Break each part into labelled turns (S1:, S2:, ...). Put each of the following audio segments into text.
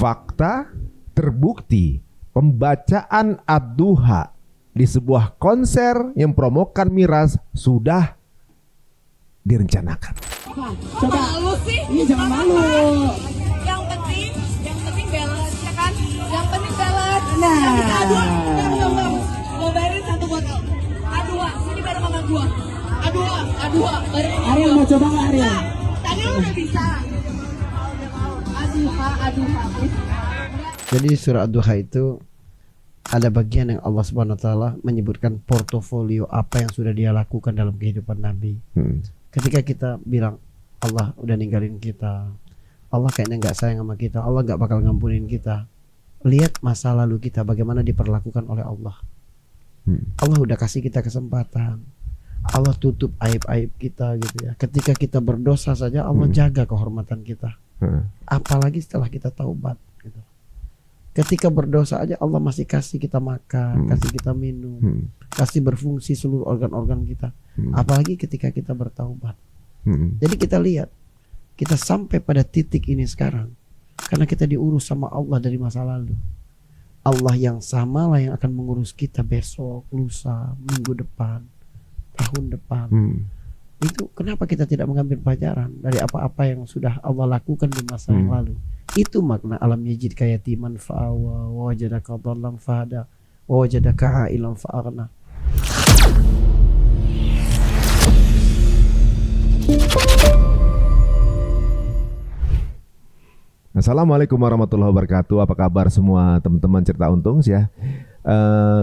S1: fakta terbukti pembacaan ad-duha di sebuah konser yang promokan miras sudah direncanakan.
S2: Coba malu sih? Iya, jangan malu.
S3: Yang penting balance ya kan? Yang penting balance.
S2: Nah.
S3: Adua, mau bayarin satu botol. Adua, sini bareng sama gua. Adua, bareng sama
S2: Ariel
S3: gua.
S2: mau coba nggak Ariel?
S3: Tadi lu udah bisa. Aduha.
S4: Jadi surah Ad-Duha itu ada bagian yang Allah Subhanahu wa taala menyebutkan portofolio apa yang sudah dia lakukan dalam kehidupan Nabi. Ketika kita bilang Allah udah ninggalin kita, Allah kayaknya nggak sayang sama kita, Allah nggak bakal ngampunin kita. Lihat masa lalu kita bagaimana diperlakukan oleh Allah. Allah udah kasih kita kesempatan. Allah tutup aib-aib kita gitu ya. Ketika kita berdosa saja Allah jaga kehormatan kita. Apalagi setelah kita taubat gitu. Ketika berdosa aja Allah masih kasih kita makan, kasih kita minum, kasih berfungsi seluruh organ-organ kita. Apalagi ketika kita bertaubat. Jadi kita lihat, kita sampai pada titik ini sekarang karena kita diurus sama Allah dari masa lalu. Allah yang sama lah yang akan mengurus kita besok, lusa, minggu depan, tahun depan. Itu kenapa kita tidak mengambil pelajaran dari apa-apa yang sudah Allah lakukan di masa yang lalu. Itu makna alam yajid kayatiman fa'awa wa wajadaka dhallan fahada wa wajadaka a'ilan fa'aghna.
S1: Assalamualaikum warahmatullahi wabarakatuh. Apa kabar semua teman-teman Cerita Untung ya?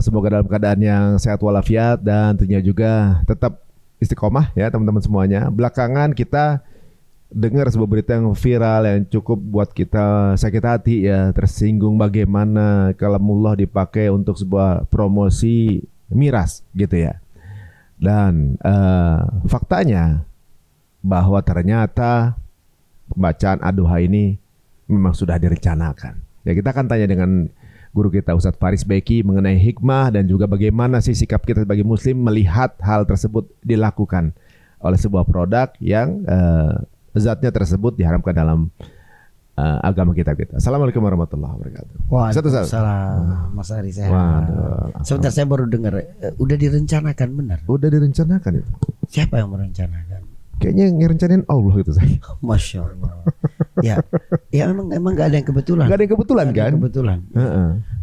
S1: Semoga dalam keadaan yang sehat walafiat dan tentunya juga tetap istiqomah ya teman-teman semuanya. Belakangan kita dengar sebuah berita yang viral yang cukup buat kita sakit hati ya, tersinggung bagaimana kalamullah dipakai untuk sebuah promosi miras gitu ya. Dan faktanya bahwa ternyata pembacaan ad-duha ini memang sudah direncanakan. Ya, kita akan tanya dengan guru kita Ustadz Faris Beki mengenai hikmah dan juga bagaimana sih sikap kita sebagai muslim melihat hal tersebut dilakukan oleh sebuah produk yang zatnya tersebut diharamkan dalam agama kita. Assalamualaikum warahmatullahi wabarakatuh.
S4: Waalaikumsalam. Mas Ari sehat. Sebentar, saya baru dengar udah direncanakan, benar?
S1: Udah direncanakan itu.
S4: Siapa yang merencanakan?
S1: Kayaknya yang ngerencanain Allah itu saya.
S4: Masya Allah. Ya emang gak ada yang kebetulan.
S1: Gak ada yang kebetulan kan?
S4: Kebetulan.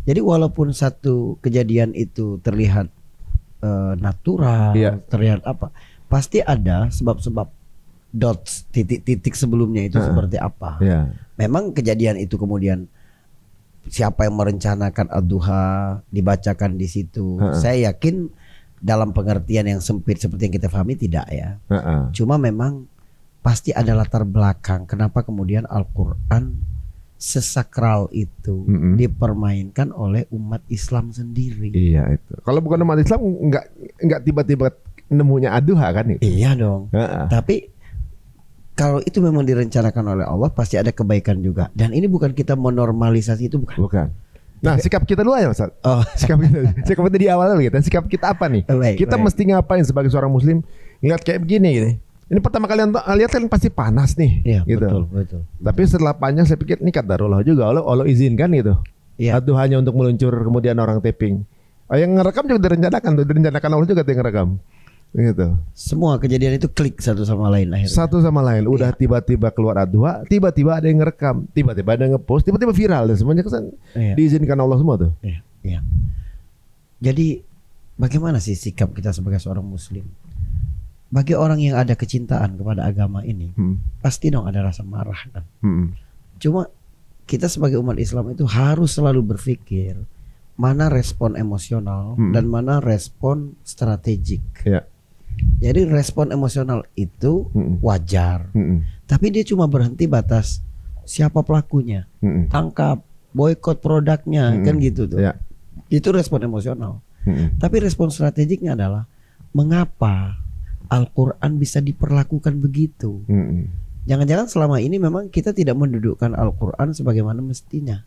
S4: Jadi walaupun satu kejadian itu terlihat natural, terlihat apa, pasti ada sebab-sebab dots, titik-titik sebelumnya itu seperti apa. Memang kejadian itu kemudian siapa yang merencanakan ad-duha dibacakan di situ. Saya yakin dalam pengertian yang sempit seperti yang kita pahami tidak ya. Cuma memang pasti ada latar belakang kenapa kemudian Al-Quran sesakral itu dipermainkan oleh umat Islam sendiri.
S1: Iya itu. Kalau bukan umat Islam nggak tiba-tiba nemunya ad-duha kan itu.
S4: Iya dong. Tapi kalau itu memang direncanakan oleh Allah pasti ada kebaikan juga. Dan ini bukan kita menormalisasi itu, bukan.
S1: Nah, sikap kita dulu aja Mas. Sikap kita di awal dulu kita. Sikap kita apa nih? Kita mesti ngapain sebagai seorang muslim ngeliat kayak begini gitu. Ini pertama kali lihat kan pasti panas nih.
S4: Iya,
S1: gitu.
S4: betul.
S1: Tapi setelah panjang saya pikir ini qadarullah juga Allah izinkan gitu.
S4: Iya.
S1: Atau hanya untuk meluncur kemudian orang taping. Yang ngerekam juga direncanakan Allah juga yang ngerekam. Gitu.
S4: Semua kejadian itu klik satu sama lain akhirnya.
S1: Satu sama lain. Udah tiba-tiba keluar ad-duha, tiba-tiba ada yang ngerekam, tiba-tiba ada yang ngepost, tiba-tiba viral dan semuanya kesan diizinkan Allah semua tuh.
S4: Iya. Jadi bagaimana sih sikap kita sebagai seorang muslim? Bagi orang yang ada kecintaan kepada agama ini, pasti dong ada rasa marah kan. Cuma kita sebagai umat Islam itu harus selalu berpikir mana respon emosional dan mana respon strategik. Jadi respon emosional itu wajar, tapi dia cuma berhenti batas siapa pelakunya, tangkap, boikot produknya, kan gitu tuh. Itu respon emosional. Tapi respon strategiknya adalah mengapa Al-Quran bisa diperlakukan begitu. Jangan-jangan selama ini memang kita tidak mendudukkan Al-Quran sebagaimana mestinya.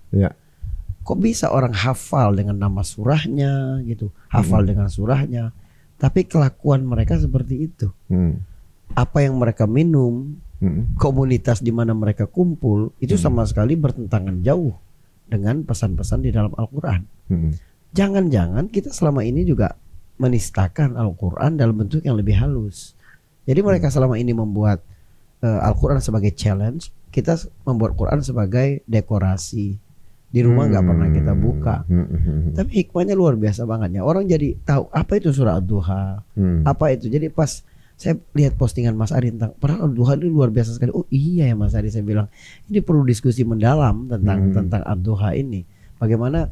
S4: Kok bisa orang hafal dengan nama surahnya gitu, hafal dengan surahnya, tapi kelakuan mereka seperti itu. Apa yang mereka minum, komunitas di mana mereka kumpul itu sama sekali bertentangan jauh dengan pesan-pesan di dalam Al-Quran.
S1: Hmm.
S4: Jangan-jangan kita selama ini juga menistakan Al-Quran dalam bentuk yang lebih halus. Jadi mereka selama ini membuat Al-Quran sebagai challenge, kita membuat Quran sebagai dekorasi. Di rumah nggak pernah kita buka. Tapi hikmahnya luar biasa banget ya. Orang jadi tahu apa itu surah Ad-Duha, apa itu. Jadi pas saya lihat postingan Mas Ari tentang padahal Ad-Duha itu luar biasa sekali. Oh iya ya Mas Ari, saya bilang ini perlu diskusi mendalam tentang Ad-Duha ini. Bagaimana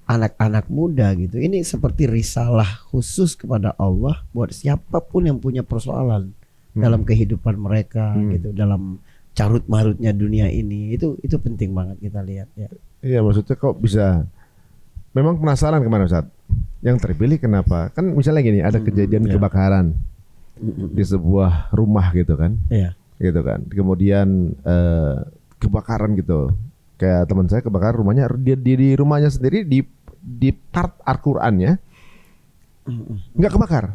S4: anak-anak muda gitu. Ini seperti risalah khusus kepada Allah buat siapapun yang punya persoalan dalam kehidupan mereka gitu, dalam carut marutnya dunia ini. Itu penting banget kita lihat ya.
S1: Iya, maksudnya kok bisa, memang penasaran kemana Ustaz yang terpilih kenapa, kan misalnya gini, ada kejadian kebakaran di sebuah rumah gitu kan,
S4: Iya.
S1: gitu kan, kemudian kebakaran gitu, kayak teman saya kebakaran rumahnya, di rumahnya sendiri di part Al-Qurannya nggak kebakar.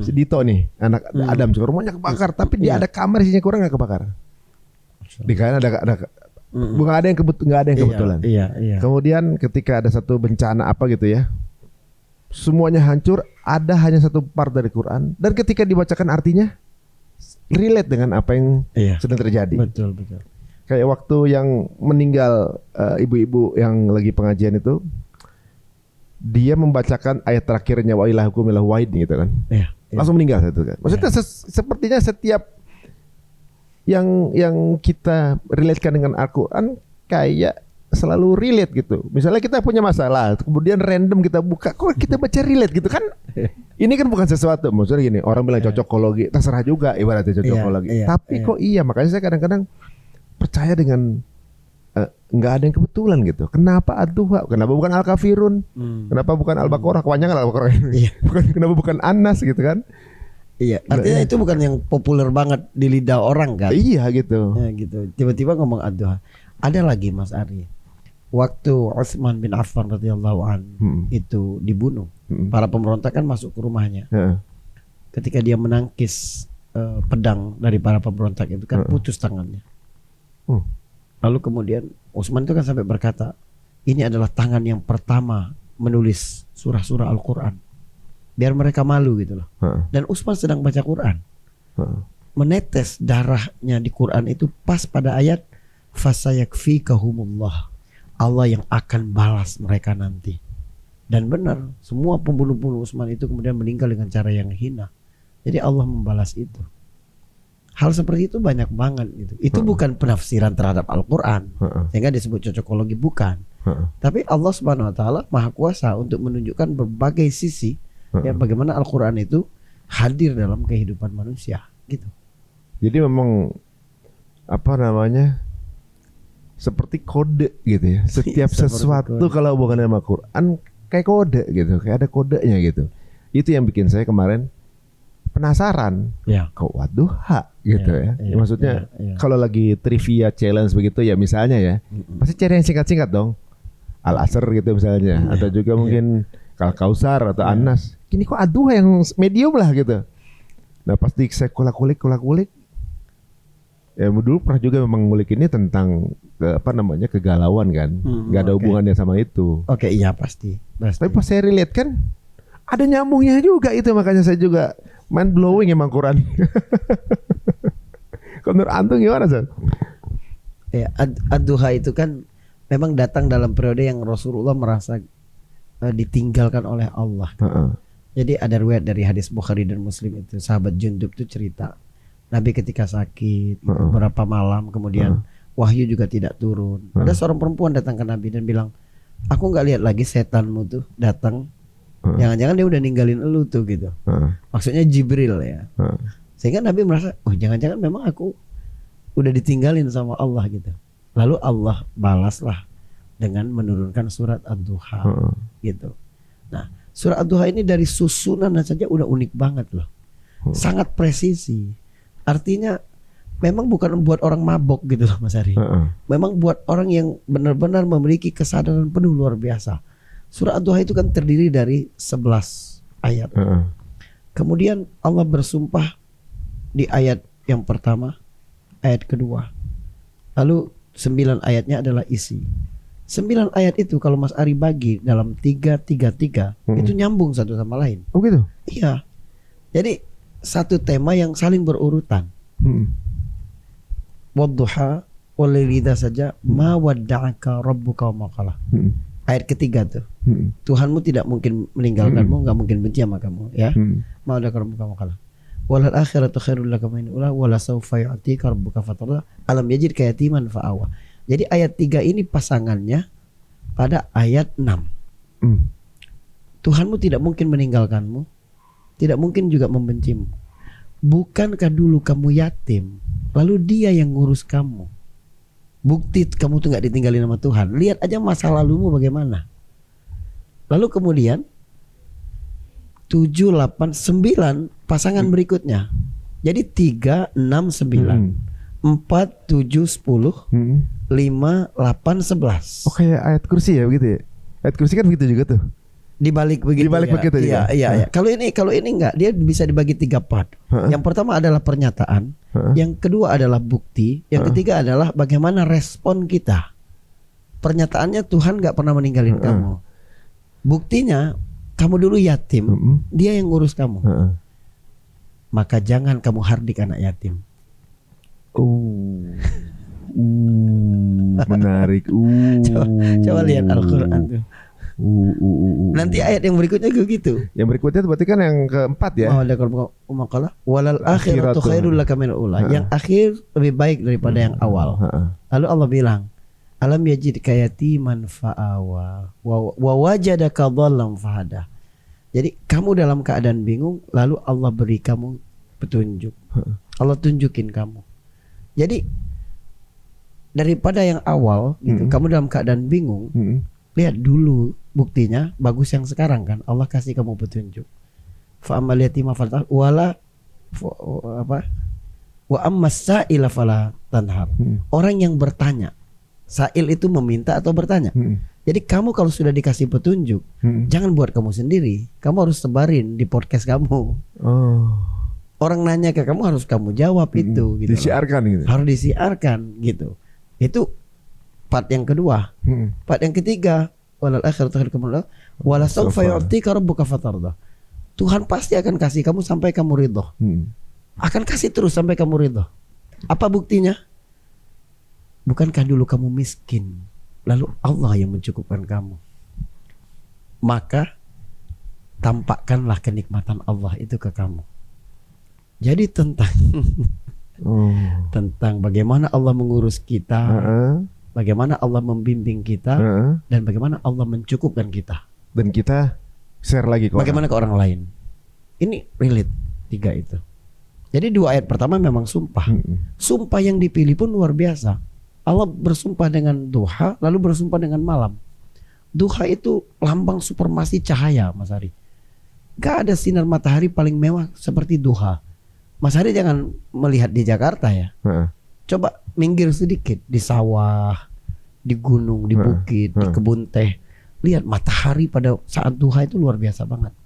S1: Si Dito nih anak Adam juga rumahnya kebakar, tapi dia ada kamar isinya kurang nggak kebakar. Di kanan ada bukan ada yang nggak ada yang kebetulan.
S4: Iya.
S1: Kemudian ketika ada satu bencana apa gitu ya, semuanya hancur, ada hanya satu part dari Quran, dan ketika dibacakan artinya relate dengan apa yang sedang terjadi.
S4: Betul.
S1: Kayak waktu yang meninggal ibu-ibu yang lagi pengajian itu, dia membacakan ayat terakhirnya wa ilahukum ilahu wahid gitu kan.
S4: Iya.
S1: Langsung meninggal itu kan. Maksudnya sepertinya setiap yang kita relatekan dengan Al-Quran kayak selalu relate gitu. Misalnya kita punya masalah, kemudian random kita buka, kok kita baca relate gitu kan? Ini kan bukan sesuatu. Maksudnya gini, orang bilang cocokologi, terserah juga ibaratnya cocokologi. Tapi kok makanya saya kadang-kadang percaya dengan nggak ada yang kebetulan gitu. Kenapa Ad-Duha? Kenapa bukan Al-Kafirun? Kenapa bukan Al-Baqarah? Kepanjangan Al-Baqarah. Kenapa bukan An-Nas gitu kan?
S4: Iya, artinya itu bukan yang populer banget di lidah orang kan?
S1: Iya gitu.
S4: Ya, gitu. Tiba-tiba ngomong Ad-Duha. Ada lagi Mas Ari. Waktu Utsman bin Affan radhiyallahu an itu dibunuh, para pemberontak kan masuk ke rumahnya. Ketika dia menangkis pedang dari para pemberontak itu kan putus tangannya. Lalu kemudian Utsman itu kan sampai berkata, ini adalah tangan yang pertama menulis surah-surah Al-Quran. Biar mereka malu gitu loh. Dan Utsman sedang baca Quran. Menetes darahnya di Quran itu pas pada ayat fasayakfikahumullah. Allah yang akan balas mereka nanti. Dan benar, semua pembunuh-pembunuh Utsman itu kemudian meninggal dengan cara yang hina. Jadi Allah membalas itu. Hal seperti itu banyak banget gitu. Itu bukan penafsiran terhadap Al-Quran, sehingga disebut cocokologi, bukan. Tapi Allah Subhanahu Wa Taala Maha Kuasa untuk menunjukkan berbagai sisi ya bagaimana Al-Quran itu hadir dalam kehidupan manusia gitu.
S1: Jadi memang apa namanya, seperti kode gitu ya. Setiap sesuatu kode, kalau bukan sama Quran kayak kode gitu, kayak ada kodenya gitu. Itu yang bikin saya kemarin penasaran. Kok Wadduha gitu ya. Maksudnya kalau lagi trivia challenge begitu ya misalnya ya, pasti cari yang singkat-singkat dong. Al-Asr gitu misalnya, atau juga mungkin Kal-Kausar atau An-Nas. Ini kok Ad-Duha yang medium lah gitu. Nah pasti saya kulik-kulik. Ya dulu pernah juga memang ngulik ini tentang kegalauan kan. Gak ada hubungannya sama itu.
S4: Iya pasti.
S1: Tapi pas saya relate kan ada nyambungnya juga itu, makanya saya juga mind blowing emang Quran. Kalau menurut antum gimana Zat?
S4: Ya, Ad-Duha itu kan memang datang dalam periode yang Rasulullah merasa ditinggalkan oleh Allah. Jadi ada riwayat dari hadis Bukhari dan Muslim itu, sahabat Jundub itu cerita Nabi ketika sakit beberapa malam kemudian wahyu juga tidak turun. Ada seorang perempuan datang ke Nabi dan bilang, aku nggak lihat lagi setanmu tuh datang. Jangan-jangan dia udah ninggalin elu tuh gitu. Maksudnya Jibril ya. Sehingga Nabi merasa, oh jangan-jangan memang aku udah ditinggalin sama Allah gitu. Lalu Allah balaslah dengan menurunkan surat Ad-Duha gitu. Nah, surat Ad-Duha ini dari susunan saja udah unik banget loh. Sangat presisi. Artinya memang bukan buat orang mabok gitu loh Mas Ari. Memang buat orang yang benar-benar memiliki kesadaran penuh luar biasa. Surah Ad-Duha itu kan terdiri dari 11 ayat. Kemudian Allah bersumpah di ayat yang pertama, ayat kedua. Lalu 9 ayatnya adalah isi. 9 ayat itu kalau Mas Ari bagi dalam 3-3-3 itu nyambung satu sama lain.
S1: Oh gitu.
S4: Iya. Jadi satu tema yang saling berurutan. Wadduha walaili idza saja ma wadda'aka rabbuka wa ma qala. Ayat ketiga tuh. Tuhanmu tidak mungkin meninggalkanmu, enggak mungkin benci sama kamu, ya. Ma wadda'aka rabbuka wa ma qala. Walal akhiratu khairul laka min ula wala sawfa yu'tika rabbuka fatarda. Alam yajidka yatiman fa'awa. Jadi ayat 3 ini pasangannya pada ayat 6. Tuhanmu tidak mungkin meninggalkanmu, tidak mungkin juga membencimu. Bukankah dulu kamu yatim, lalu dia yang ngurus kamu? Bukti kamu tuh gak ditinggalin sama Tuhan. Lihat aja masa lalumu bagaimana. Lalu kemudian 7, 8, 9 pasangan berikutnya. Jadi 3, 6, 9 4, 7, 10 5, 8, 11.
S1: Oh kayak ayat kursi ya begitu ya? Ayat kursi kan begitu juga tuh.
S4: Dibalik begitu.
S1: Dibalik
S4: ya.
S1: begitu
S4: Iya,
S1: juga.
S4: iya, iya. Kalau ini enggak, dia bisa dibagi 3 part. Yang pertama adalah pernyataan, yang kedua adalah bukti, yang ketiga adalah bagaimana respon kita. Pernyataannya Tuhan enggak pernah meninggalin kamu. Buktinya kamu dulu yatim, dia yang ngurus kamu. Maka jangan kamu hardik anak yatim.
S1: Menarik.
S4: Coba lihat Al-Quran tuh. Nanti ayat yang berikutnya gitu.
S1: Yang berikutnya berarti kan yang keempat ya.
S4: Walal akhiratu khairul laka minal ula. Yang akhir lebih baik daripada yang awal. Lalu Allah bilang, alam yajidka yatiman fa'awa wa wajadaka dhallan fahada. Jadi kamu dalam keadaan bingung, lalu Allah beri kamu petunjuk. Allah tunjukin kamu. Jadi daripada yang awal gitu, kamu dalam keadaan bingung, lihat dulu buktinya bagus yang sekarang kan. Allah kasih kamu petunjuk. Fa ammal yatima fala wala wa ammas sa'ila fala tanhar. Orang yang bertanya. Sa'il itu meminta atau bertanya. Jadi kamu kalau sudah dikasih petunjuk, jangan buat kamu sendiri. Kamu harus sebarin di podcast kamu. Orang nanya ke kamu harus kamu jawab itu gitu.
S1: Disiarkan gitu.
S4: Harus disiarkan gitu. Itu part yang kedua. Part yang ketiga, walal akhiratu khairul laka wala sawfa yu'tika rabbuka fatarda. Tuhan pasti akan kasih kamu sampai kamu ridho. Akan kasih terus sampai kamu ridho. Apa buktinya? Bukankah dulu kamu miskin, lalu Allah yang mencukupkan kamu? Maka tampakkanlah kenikmatan Allah itu ke kamu. Jadi tentang bagaimana Allah mengurus kita, bagaimana Allah membimbing kita, dan bagaimana Allah mencukupkan kita.
S1: Dan kita share lagi ke
S4: bagaimana ke orang lain. Ini relate 3 itu. Jadi 2 ayat pertama memang sumpah. Sumpah yang dipilih pun luar biasa. Allah bersumpah dengan duha, lalu bersumpah dengan malam. Duha itu lambang supremasi cahaya, Mas Ari. Gak ada sinar matahari paling mewah seperti duha. Mas Ari jangan melihat di Jakarta ya. Coba minggir sedikit di sawah, di gunung, di bukit, di kebun teh. Lihat matahari pada saat duha itu luar biasa banget.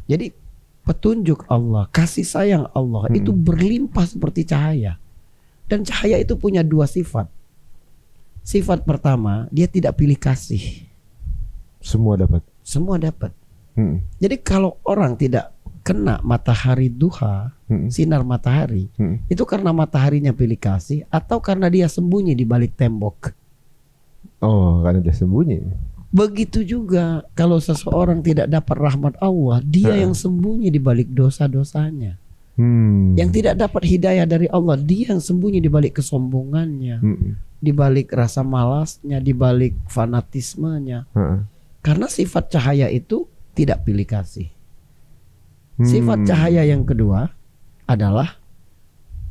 S4: Jadi petunjuk Allah, kasih sayang Allah itu berlimpah seperti cahaya. Dan cahaya itu punya 2 sifat. Sifat pertama, dia tidak pilih kasih.
S1: Semua dapat.
S4: Semua dapat. Jadi kalau orang tidak kena matahari duha, sinar matahari, itu karena mataharinya pilih kasih atau karena dia sembunyi di balik tembok.
S1: Oh, karena dia sembunyi.
S4: Begitu juga kalau seseorang tidak dapat rahmat Allah, dia yang sembunyi di balik dosa-dosanya. Yang tidak dapat hidayah dari Allah, dia yang sembunyi di balik kesombongannya, di balik rasa malasnya, di balik fanatismenya. Karena sifat cahaya itu tidak pilih kasih. Sifat cahaya yang kedua adalah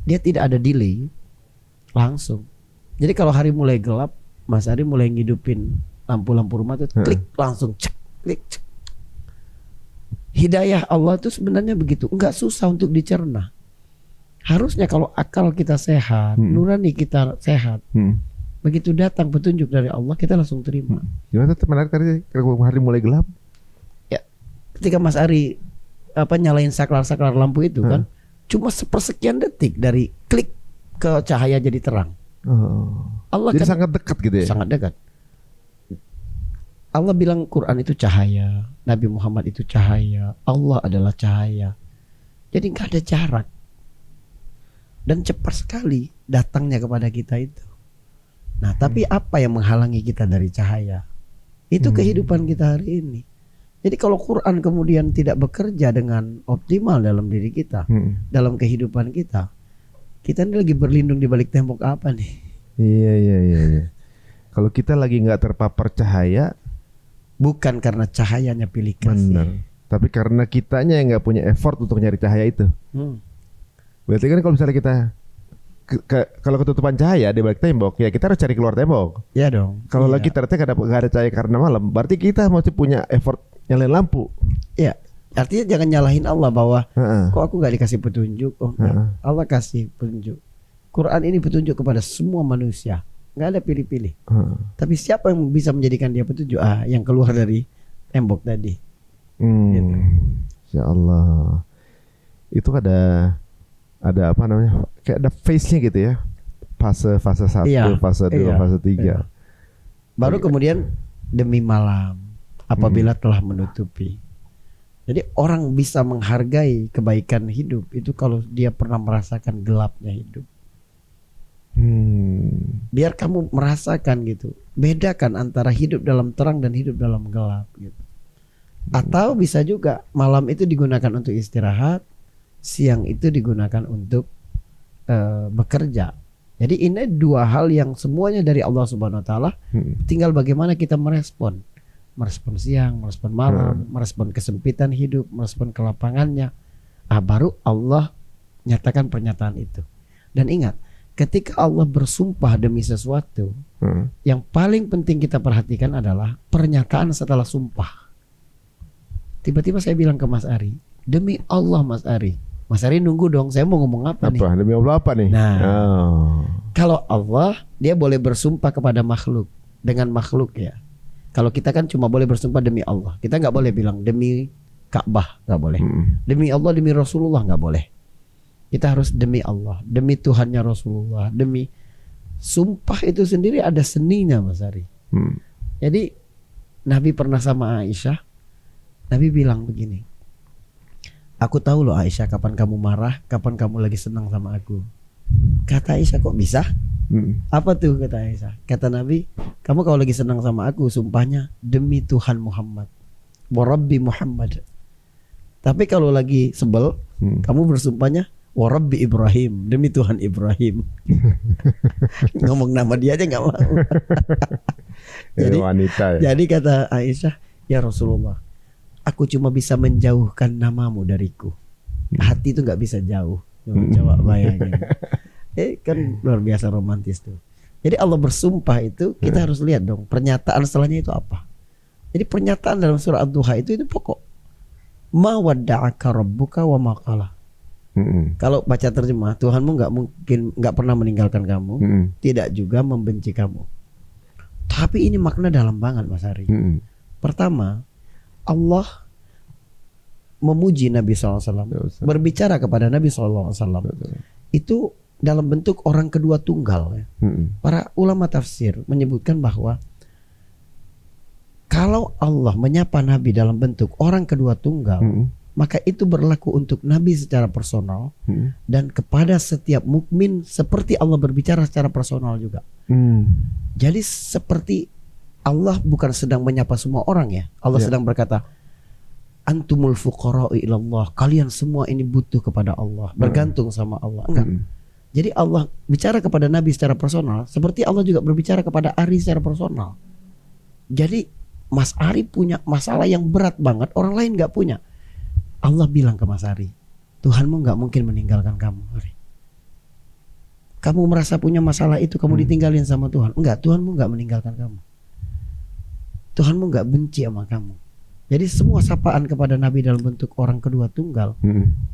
S4: dia tidak ada delay, langsung. Jadi kalau hari mulai gelap, Mas Ari mulai ngidupin lampu-lampu rumah tuh klik langsung cek, klik cek. Hidayah Allah itu sebenarnya begitu, enggak susah untuk dicerna. Harusnya kalau akal kita sehat, nurani kita sehat, begitu datang petunjuk dari Allah kita langsung terima.
S1: Gimana tuh menarik tadi kalau hari mulai gelap?
S4: Ya, ketika Mas Ari nyalain saklar-saklar lampu itu kan, cuma sepersekian detik dari klik ke cahaya jadi terang.
S1: Allah
S4: Allah
S1: jadi
S4: kan
S1: sangat dekat gitu ya.
S4: sangat dekat. Allah bilang Quran itu cahaya, Nabi Muhammad itu cahaya, Allah adalah cahaya. Jadi nggak ada jarak. Dan cepat sekali datangnya kepada kita itu. Nah, tapi apa yang menghalangi kita dari cahaya? Itu kehidupan kita hari ini. Jadi kalau Quran kemudian tidak bekerja dengan optimal dalam diri kita, dalam kehidupan kita ini lagi berlindung di balik tembok apa nih?
S1: Iya. Kalau kita lagi nggak terpapar cahaya,
S4: Bukan karena cahayanya pilih kasih.
S1: benar. Tapi karena kitanya yang nggak punya effort untuk nyari cahaya itu. Berarti kan kalau misalnya kita kalau ketutupan cahaya di balik tembok, ya kita harus cari keluar tembok.
S4: Ya dong.
S1: Kalau
S4: Iya.
S1: lagi ternyata nggak ada cahaya karena malam, berarti kita mesti punya effort nyalain lampu.
S4: Ya, artinya jangan nyalahin Allah bahwa
S1: Heeh.
S4: kok aku nggak dikasih petunjuk. Oh, enggak. Allah kasih petunjuk. Quran ini petunjuk kepada semua manusia. Nggak ada pilih-pilih.
S1: Heeh.
S4: Tapi siapa yang bisa menjadikan dia petunjuk? Yang keluar dari tembok tadi. Gitu.
S1: Ya Allah. Itu ada apa namanya? Kayak ada phase-nya gitu ya. Fase 1,
S4: Iya,
S1: fase 2,
S4: iya,
S1: fase 3.
S4: iya. Baru kemudian demi malam apabila telah menutupi. Jadi orang bisa menghargai kebaikan hidup itu kalau dia pernah merasakan gelapnya hidup. Biar kamu merasakan gitu. Bedakan antara hidup dalam terang dan hidup dalam gelap gitu. Atau bisa juga malam itu digunakan untuk istirahat, siang itu digunakan untuk bekerja. Jadi ini dua hal yang semuanya dari Allah Subhanahu Wa Taala. Tinggal bagaimana kita merespon siang, merespon malam, merespon kesempitan hidup, merespon kelapangannya. Baru Allah nyatakan pernyataan itu. Dan ingat, ketika Allah bersumpah demi sesuatu, yang paling penting kita perhatikan adalah pernyataan setelah sumpah. Tiba-tiba saya bilang ke Mas Ari, demi Allah Mas Ari. Mas Ari nunggu dong, saya mau ngomong apa nih?
S1: Demi Allah apa nih?
S4: Nah, kalau Allah dia boleh bersumpah kepada makhluk dengan makhluk ya. Kalau kita kan cuma boleh bersumpah demi Allah. Kita nggak boleh bilang demi Ka'bah, nggak boleh. Demi Allah, demi Rasulullah nggak boleh. Kita harus demi Allah, demi Tuhannya Rasulullah, demi sumpah itu sendiri ada seninya Mas Ari. Jadi Nabi pernah sama Aisyah, Nabi bilang begini, aku tahu loh Aisyah kapan kamu marah, kapan kamu lagi senang sama aku. Kata Aisyah, kok bisa? Apa tuh kata Aisyah? Kata Nabi, kamu kalau lagi senang sama aku sumpahnya demi Tuhan Muhammad, wa Rabbi Muhammad. Tapi kalau lagi sebel, kamu bersumpahnya wa Rabbi Ibrahim, demi Tuhan Ibrahim. Ngomong nama dia aja nggak mau. Jadi
S1: wanita ya.
S4: Jadi kata Aisyah, ya Rasulullah, aku cuma bisa menjauhkan namamu dariku. Hati itu nggak bisa jauh. Coba bayangin. Kan luar biasa romantis tuh. Jadi Allah bersumpah itu kita harus lihat dong pernyataan setelahnya itu apa. Jadi pernyataan dalam surah Ad-Duha itu pokok. Ma wadda'aka rabbuka wa ma qala. Kalau baca terjemah, Tuhanmu nggak pernah meninggalkan kamu, tidak juga membenci kamu. Tapi ini makna dalam banget Mas Ari. Pertama, Allah memuji Nabi SAW, berbicara kepada Nabi SAW. Itu dalam bentuk orang kedua tunggal ya. Para ulama tafsir menyebutkan bahwa kalau Allah menyapa Nabi dalam bentuk orang kedua tunggal, maka itu berlaku untuk Nabi secara personal dan kepada setiap mukmin seperti Allah berbicara secara personal juga. Jadi seperti Allah bukan sedang menyapa semua orang ya. Allah sedang berkata, antumul fuqara'u ilallah, kalian semua ini butuh kepada Allah, bergantung sama Allah. Enggak. Jadi Allah bicara kepada Nabi secara personal, seperti Allah juga berbicara kepada Ari secara personal. Jadi Mas Ari punya masalah yang berat banget, orang lain gak punya. Allah bilang ke Mas Ari, Tuhanmu gak mungkin meninggalkan kamu, Ari. Kamu merasa punya masalah itu, kamu ditinggalin sama Tuhan. Enggak, Tuhanmu gak meninggalkan kamu. Tuhanmu gak benci sama kamu. Jadi semua sapaan kepada Nabi dalam bentuk orang kedua tunggal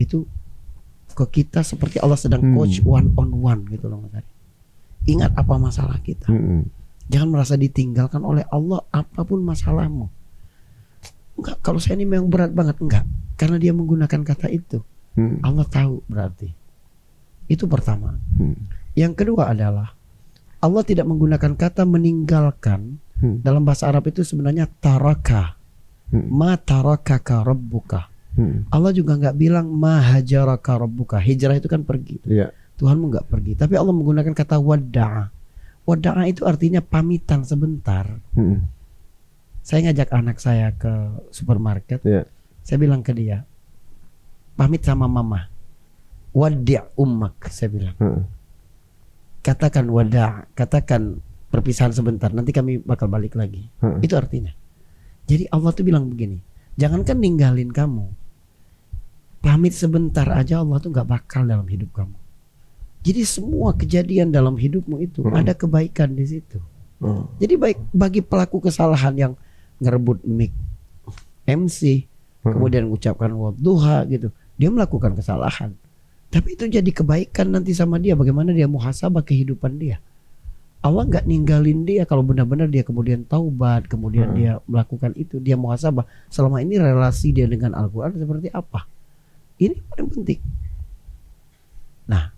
S4: itu ke kita seperti Allah sedang coach one on one gitu loh Mas Ari. Ingat apa masalah kita. Jangan merasa ditinggalkan oleh Allah apapun masalahmu. Enggak, kalau saya ini memang berat banget, enggak. Karena dia menggunakan kata itu. Allah tahu berarti. Itu pertama. Yang kedua adalah Allah tidak menggunakan kata meninggalkan Dalam bahasa Arab itu sebenarnya taraka. Ma tarakaka rabbuka. Allah juga nggak bilang ma hajaraka rabbuka. Hijrah itu kan pergi.
S1: Iya.
S4: Tuhanmu nggak pergi. Tapi Allah menggunakan kata wada'a. Wada'a itu artinya pamitan sebentar. Saya ngajak anak saya ke supermarket.
S1: Iya.
S4: Saya bilang ke dia, pamit sama mama. Wadi' ummak, saya bilang. Katakan wada', katakan perpisahan sebentar, nanti kami bakal balik lagi. Itu artinya. Jadi Allah tuh bilang begini, jangankan ninggalin kamu, pamit sebentar aja Allah tuh gak bakal dalam hidup kamu. Jadi semua kejadian dalam hidupmu itu ada kebaikan di situ. Jadi baik bagi pelaku kesalahan yang ngerebut mic MC, kemudian mengucapkan wadduha gitu, dia melakukan kesalahan. Tapi itu jadi kebaikan nanti sama dia. Bagaimana dia muhasabah kehidupan dia. Allah nggak ninggalin dia kalau benar-benar dia kemudian taubat, kemudian dia melakukan itu, dia muhasabah. Selama ini relasi dia dengan Al-Quran seperti apa? Ini paling penting. Nah,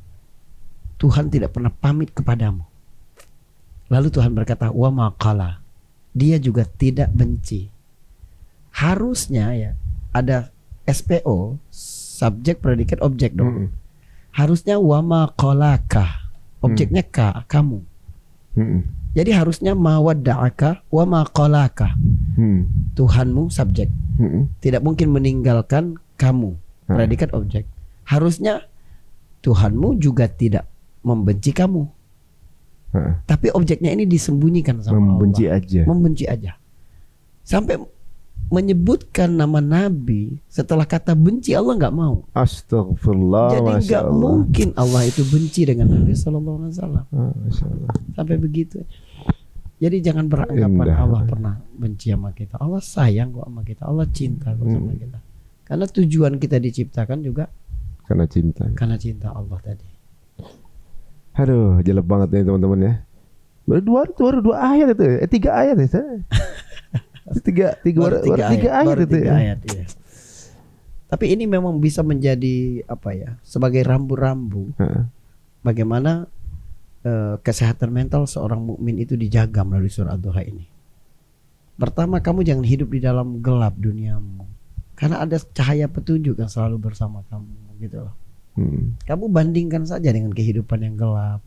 S4: Tuhan tidak pernah pamit kepadamu. Lalu Tuhan berkata, wa maqala. Dia juga tidak benci. Harusnya ya ada SPO, subjek, predikat, objek dong. Harusnya wa maqalaka. Objeknya ka, kamu. Jadi harusnya ma wadda'aka wa maqalaka. Tuhanmu subjek. Tidak mungkin meninggalkan kamu, predikat, objek. Harusnya Tuhanmu juga tidak membenci kamu. Tapi objeknya ini disembunyikan sama
S1: Membenci
S4: Allah.
S1: aja.
S4: Membenci aja. Sampai menyebutkan nama Nabi setelah kata benci Allah nggak mau.
S1: Astagfirullah.
S4: Jadi
S1: Masya
S4: nggak
S1: Allah.
S4: mungkin Allah itu benci dengan Nabi Sallallahu Alaihi Wasallam.
S1: Masya Allah.
S4: Sampai begitu. Jadi jangan beranggapan
S1: Indah.
S4: Allah pernah benci sama kita. Allah sayang kok sama kita. Allah cinta kok sama kita. Karena tujuan kita diciptakan juga
S1: Karena cinta.
S4: karena cinta Allah tadi.
S1: Aduh, jelek banget nih teman-teman ya. Baru dua ayat itu, 3 ayat ya. Baru tiga ayat itu.
S4: Tiga ayat, iya. Tapi ini memang bisa menjadi apa ya? Sebagai rambu-rambu bagaimana kesehatan mental seorang mukmin itu dijaga melalui surah Ad-Duha ini. Pertama, kamu jangan hidup di dalam gelap duniamu. Karena ada cahaya petunjuk yang selalu bersama kamu, gitu loh. Kamu bandingkan saja dengan kehidupan yang gelap.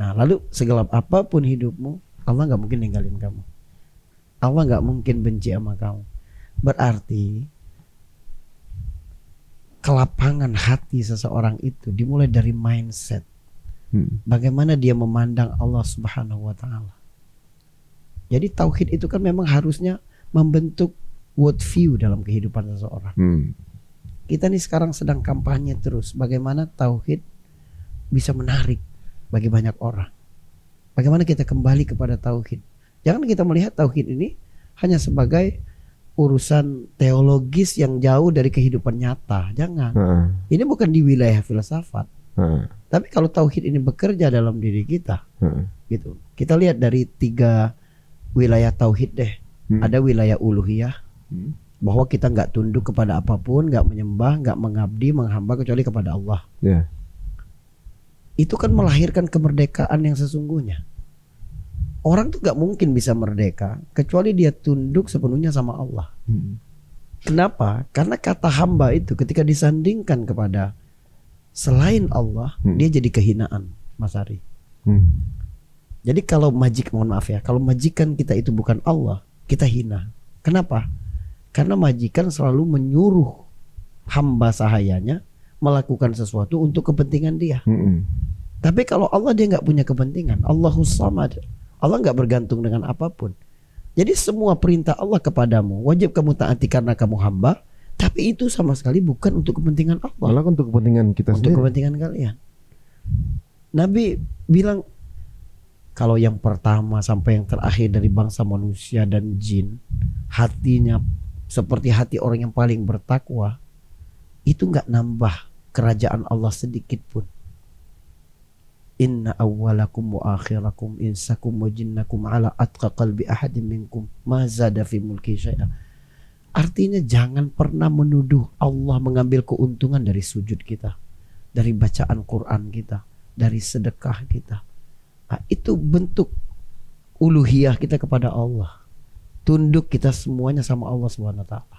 S4: Nah, lalu segelap apapun hidupmu, Allah nggak mungkin ninggalin kamu. Allah nggak mungkin benci sama kamu. Berarti kelapangan hati seseorang itu dimulai dari mindset. Bagaimana dia memandang Allah Subhanahu wa Ta'ala. Jadi tauhid itu kan memang harusnya membentuk world view dalam kehidupan seseorang. Kita nih sekarang sedang kampanye terus bagaimana tauhid bisa menarik bagi banyak orang. Bagaimana kita kembali kepada tauhid. Jangan kita melihat tauhid ini hanya sebagai urusan teologis yang jauh dari kehidupan nyata. Jangan. Ini bukan di wilayah filsafat. Tapi kalau tauhid ini bekerja dalam diri kita, gitu. Kita lihat dari 3 wilayah tauhid deh. Ada wilayah uluhiyah, bahwa kita nggak tunduk kepada apapun, nggak menyembah, nggak mengabdi, menghamba kecuali kepada Allah. Itu kan melahirkan kemerdekaan yang sesungguhnya. Orang tuh nggak mungkin bisa merdeka kecuali dia tunduk sepenuhnya sama Allah. Kenapa? Karena kata hamba itu ketika disandingkan kepada selain Allah, dia jadi kehinaan, Mas Ari. Jadi kalau mohon maaf ya, kalau majikan kita itu bukan Allah, kita hina. Kenapa? Karena majikan selalu menyuruh hamba sahayanya melakukan sesuatu untuk kepentingan dia. Tapi kalau Allah, dia nggak punya kepentingan. Allahus Samad. Allah nggak bergantung dengan apapun. Jadi semua perintah Allah kepadamu wajib kamu taati karena kamu hamba. Tapi itu sama sekali bukan untuk kepentingan Allah.
S1: Malah untuk kepentingan kita
S4: Untuk
S1: sendiri.
S4: kepentingan kalian. Nabi bilang kalau yang pertama sampai yang terakhir dari bangsa manusia dan jin, hatinya seperti hati orang yang paling bertakwa, itu nggak nambah kerajaan Allah sedikit pun. Inna awwalakum wa akhirakum insakum wa jinnakum ala atqa qalbi ahadin minkum ma zada fi mulki syai'a. Artinya jangan pernah menuduh Allah mengambil keuntungan dari sujud kita, dari bacaan Quran kita, dari sedekah kita. Nah, itu bentuk uluhiyah kita kepada Allah. Tunduk kita semuanya sama Allah Subhanahu wa taala.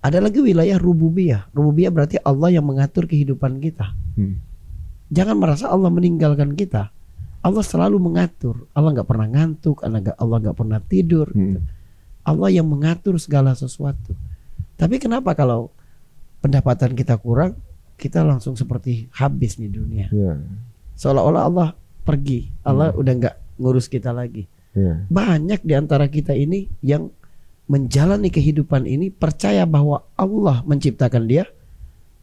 S4: Ada lagi wilayah rububiyah. Rububiyah berarti Allah yang mengatur kehidupan kita. Jangan merasa Allah meninggalkan kita. Allah selalu mengatur. Allah nggak pernah ngantuk. Allah nggak pernah tidur. Gitu. Allah yang mengatur segala sesuatu. Tapi kenapa kalau pendapatan kita kurang, kita langsung seperti habis di dunia. Seolah-olah Allah pergi. Allah udah nggak ngurus kita lagi. Banyak di antara kita ini yang menjalani kehidupan ini percaya bahwa Allah menciptakan dia,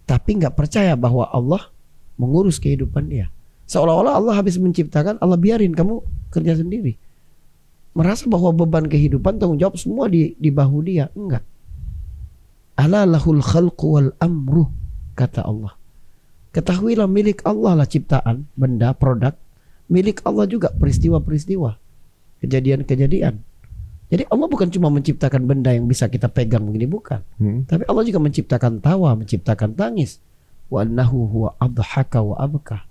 S4: tapi nggak percaya bahwa Allah mengurus kehidupan dia. Seolah-olah Allah habis menciptakan, Allah biarin kamu kerja sendiri. Merasa bahwa beban kehidupan, tanggung jawab semua di bahu dia. Enggak. Ala lahul khalqu wal amru, kata Allah. Ketahuilah milik Allah lah ciptaan, benda, produk. Milik Allah juga peristiwa-peristiwa, kejadian-kejadian. Jadi Allah bukan cuma menciptakan benda yang bisa kita pegang begini, bukan. Tapi Allah juga menciptakan tawa, menciptakan tangis. Wa annahu huwa adhaka wa abka.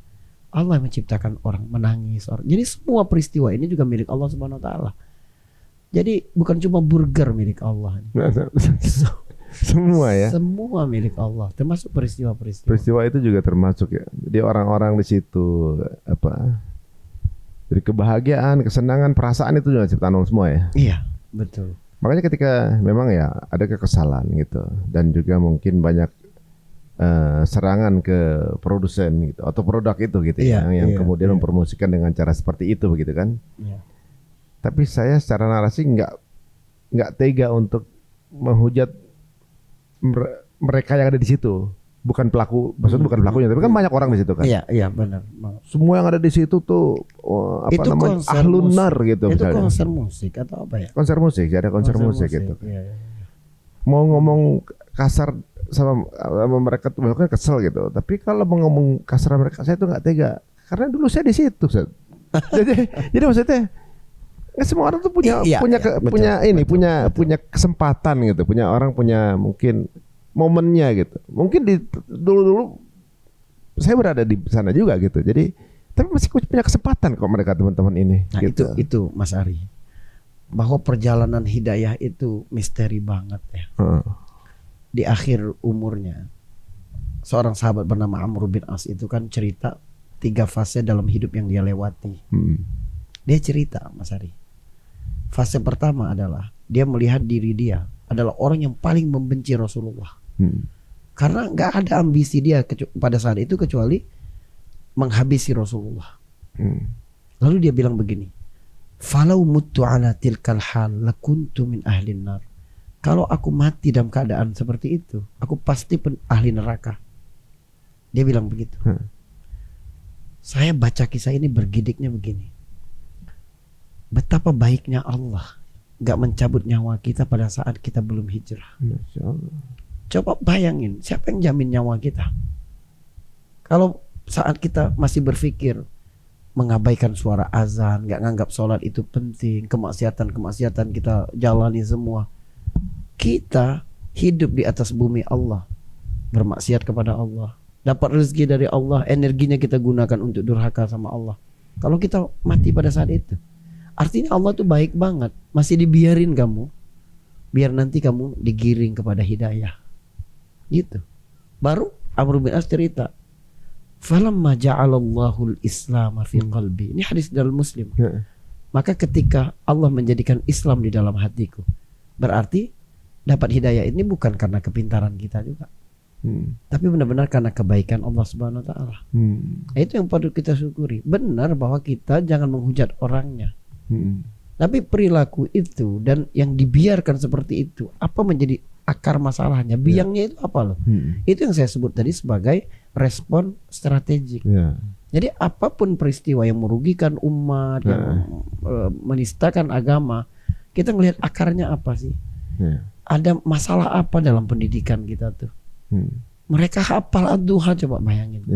S4: Allah menciptakan orang menangis. Jadi semua peristiwa ini juga milik Allah Subhanahu wa taala. Jadi bukan cuma burger milik Allah.
S1: Semua ya.
S4: Semua milik Allah, termasuk peristiwa-peristiwa.
S1: Peristiwa itu juga termasuk ya. Jadi orang-orang di situ jadi kebahagiaan, kesenangan, perasaan itu juga ciptaan Allah semua ya.
S4: Iya, betul.
S1: Makanya ketika memang ya ada kekesalan gitu, dan juga mungkin banyak serangan ke produsen gitu atau produk itu gitu yang kemudian mempromosikan dengan cara seperti itu begitu kan. Iya. Tapi saya secara narasi nggak tega untuk menghujat mereka yang ada di situ. Bukan pelaku, maksudnya bukan pelakunya, tapi kan banyak orang di situ kan.
S4: Iya, benar.
S1: Semua yang ada di situ tuh ahlun nar gitu
S4: itu
S1: misalnya.
S4: Konser musik atau apa ya?
S1: Konser musik, ada konser musik gitu.
S4: Iya.
S1: Mau ngomong kasar sama mereka tuh kan kesel gitu. Tapi kalau mau ngomong kasar sama mereka, saya tuh nggak tega. Karena dulu saya di situ, jadi maksudnya nggak semua orang tuh punya kesempatan gitu, punya mungkin momennya gitu. Mungkin dulu saya berada di sana juga gitu. Jadi tapi masih punya kesempatan kok mereka teman-teman ini.
S4: Nah,
S1: gitu.
S4: itu Mas Ari. Bahwa perjalanan hidayah itu misteri banget ya. Di akhir umurnya seorang sahabat bernama Amr bin As itu kan cerita 3 fase dalam hidup yang dia lewati. Dia cerita, Mas Ari. Fase pertama adalah dia melihat diri dia adalah orang yang paling membenci Rasulullah. Karena nggak ada ambisi dia pada saat itu kecuali menghabisi Rasulullah. Lalu dia bilang begini, falau muttu ala tilkal hal lakuntu min ahlin nar. Kalau aku mati dalam keadaan seperti itu, aku pasti ahli neraka. Dia bilang begitu. Saya baca kisah ini bergidiknya begini. Betapa baiknya Allah gak mencabut nyawa kita pada saat kita belum hijrah.
S1: Masya Allah.
S4: Coba bayangin, siapa yang jamin nyawa kita? Kalau saat kita masih berpikir mengabaikan suara azan, gak nganggap sholat itu penting, kemaksiatan kita jalani semua. Kita hidup di atas bumi Allah, bermaksiat kepada Allah, dapat rezeki dari Allah, energinya kita gunakan untuk durhaka sama Allah. Kalau kita mati pada saat itu, artinya Allah tuh baik banget, masih dibiarin kamu, biar nanti kamu digiring kepada hidayah. Gitu. Baru Amr bin As cerita, falamma ja'alallahu al-islam fi qalbi. Ini hadis dari Muslim. Maka ketika Allah menjadikan Islam di dalam hatiku, berarti dapat hidayah ini bukan karena kepintaran kita juga, tapi benar-benar karena kebaikan Allah Subhanahu wa taala. Itu yang perlu kita syukuri. Benar bahwa kita jangan menghujat orangnya. Tapi perilaku itu dan yang dibiarkan seperti itu, apa menjadi akar masalahnya? Biangnya itu apa loh? Itu yang saya sebut tadi sebagai respon strategik. Jadi apapun peristiwa yang merugikan umat, yang menistakan agama, kita ngelihat akarnya apa sih? Ada masalah apa dalam pendidikan kita tuh? Mereka hafal ad-duha, coba bayangin.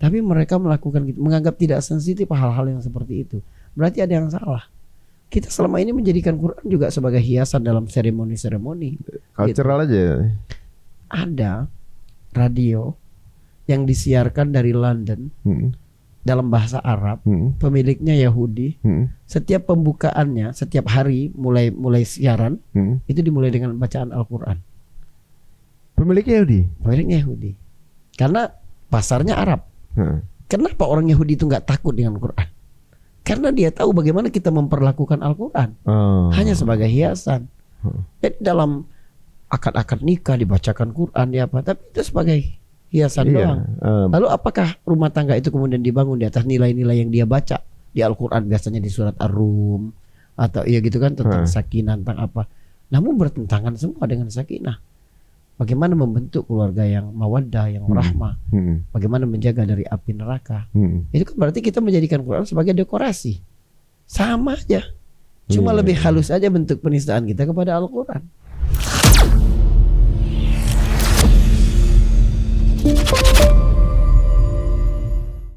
S4: Tapi mereka melakukan gitu, menganggap tidak sensitif hal-hal yang seperti itu. Berarti ada yang salah. Kita selama ini menjadikan Quran juga sebagai hiasan dalam seremoni-seremoni.
S1: Cultural gitu aja.
S4: Ada radio yang disiarkan dari London, dalam bahasa Arab, pemiliknya Yahudi. Setiap pembukaannya, setiap hari mulai siaran, itu dimulai dengan bacaan Al-Quran.
S1: Pemiliknya Yahudi.
S4: Pemiliknya Yahudi. Karena pasarnya Arab. Kenapa orang Yahudi itu nggak takut dengan Quran? Karena dia tahu bagaimana kita memperlakukan Al-Quran. Hanya sebagai hiasan. Jadi dalam akad-akad nikah dibacakan Quran ya apa, tapi itu sebagai hiasan doang. Lalu apakah rumah tangga itu kemudian dibangun di atas nilai-nilai yang dia baca di Al-Quran, biasanya di surat Ar-Rum atau ya gitu kan, tentang sakinah, tentang apa. Namun bertentangan semua dengan sakinah. Bagaimana membentuk keluarga yang mawaddah, yang rahmah, bagaimana menjaga dari api neraka. Itu kan berarti kita menjadikan Quran sebagai dekorasi. Sama aja. Cuma lebih halus aja bentuk penistaan kita kepada Al-Quran.